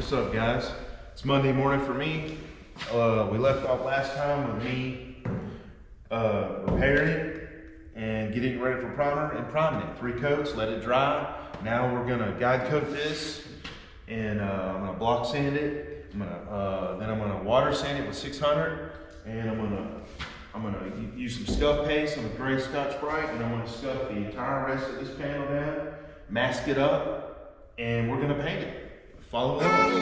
What's up, guys? It's Monday morning for me. We left off last time with me repairing it and getting it ready for primer and priming it. 3 coats, let it dry. Now we're gonna guide coat this, and I'm gonna block sand it. Then I'm gonna water sand it with 600, and I'm gonna use some scuff paste, some gray Scotch-Brite, and I'm gonna scuff the entire rest of this panel down, mask it up, and we're gonna paint it. Follow along.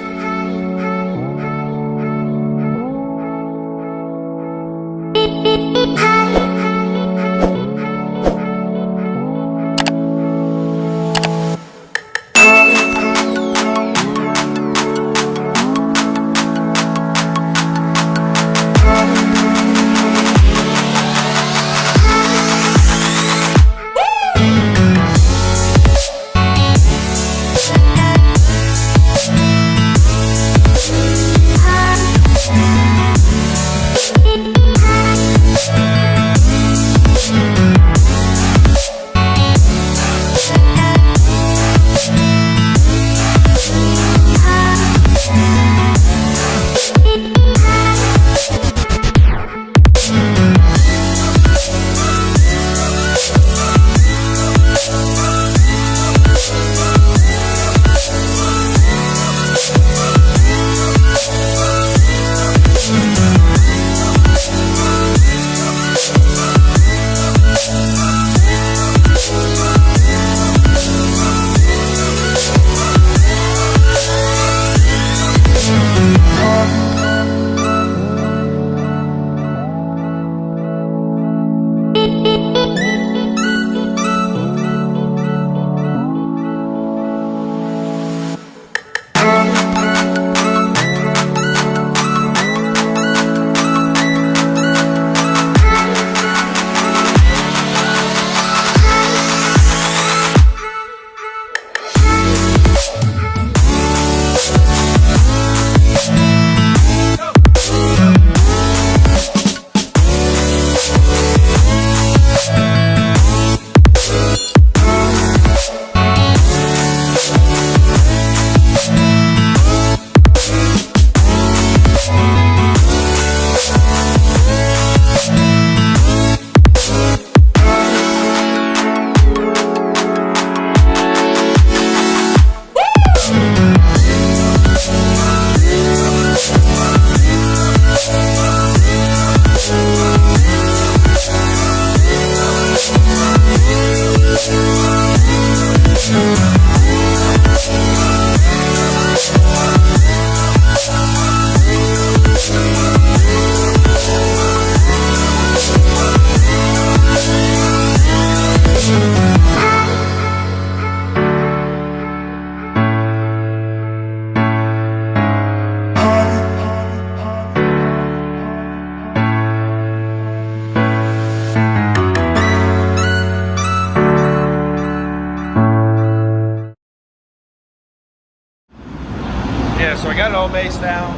Yeah, so I got it all based down.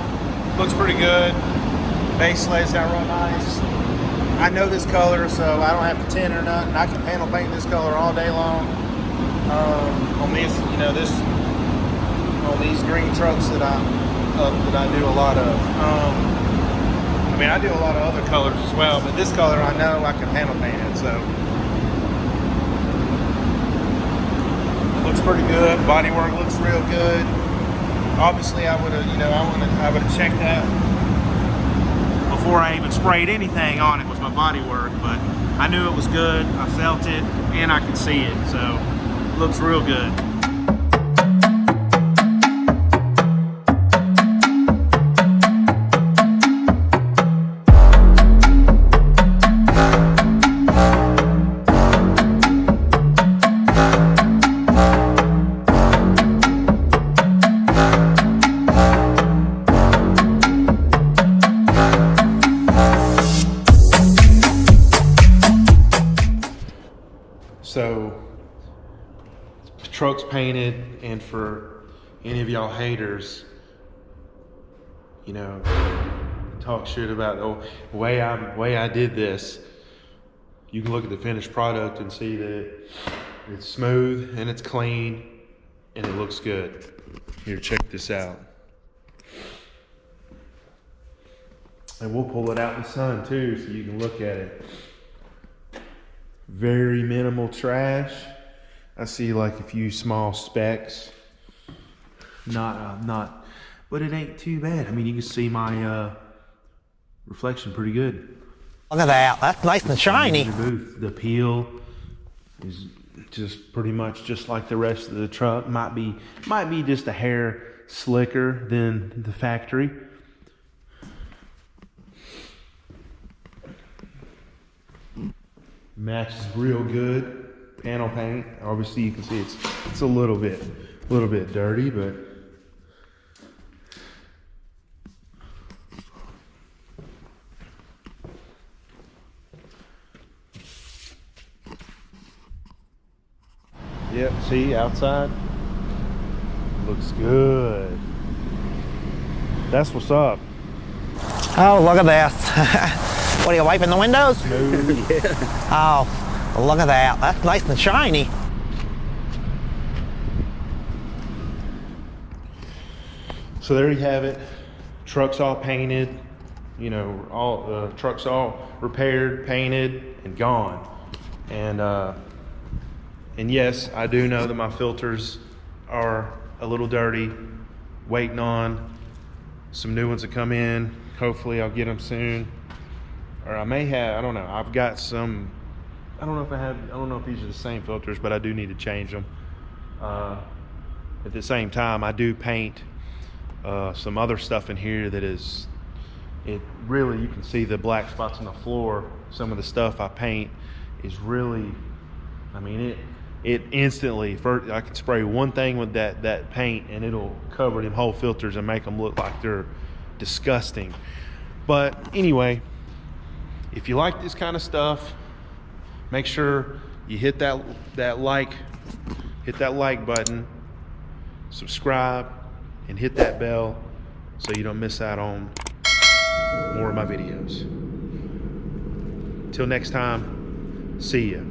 Looks pretty good. Base lays down real nice. I know this color, so I don't have to tint or nothing. I can panel paint this color all day long. On these, on these green trucks that I do a lot of. I mean, I do a lot of other colors as well, but this color I know I can panel paint it. So looks pretty good. Bodywork looks real good. Obviously, I would have checked that before I even sprayed anything on it with my body work, but I knew it was good. I felt it, and I could see it, so it looks real good. So, the truck's painted, and for any of y'all haters, talk shit about the way I did this, you can look at the finished product and see that it's smooth and it's clean and it looks good. Here, check this out. And we'll pull it out in the sun too so you can look at it. Very minimal trash. I see like a few small specks. Not, but it ain't too bad. I mean, you can see my reflection pretty good. Look at that, that's nice and shiny. The peel is just pretty much just like the rest of the truck. Might be just a hair slicker than the factory. Matches real good. Panel paint. Obviously you can see it's a little bit dirty, but yep, see outside looks good. That's what's up. Oh, look at this. What are you, wiping the windows? No. Yeah. Oh, well, look at that. That's nice and shiny. So there you have it. Truck's all painted. You know, all the truck's all repaired, painted, and gone. And yes, I do know that my filters are a little dirty. Waiting on some new ones to come in. Hopefully I'll get them soon. Or I may have, I don't know. I've got some, I don't know if these are the same filters, but I do need to change them. At the same time, I do paint some other stuff in here that is, it really, you can see the black spots on the floor. Some of the stuff I paint is really, I mean, it instantly, first, I can spray one thing with that paint and it'll cover them whole filters and make them look like they're disgusting. But anyway, if you like this kind of stuff, make sure you hit that like button, subscribe, and hit that bell so you don't miss out on more of my videos. Till next time, see ya.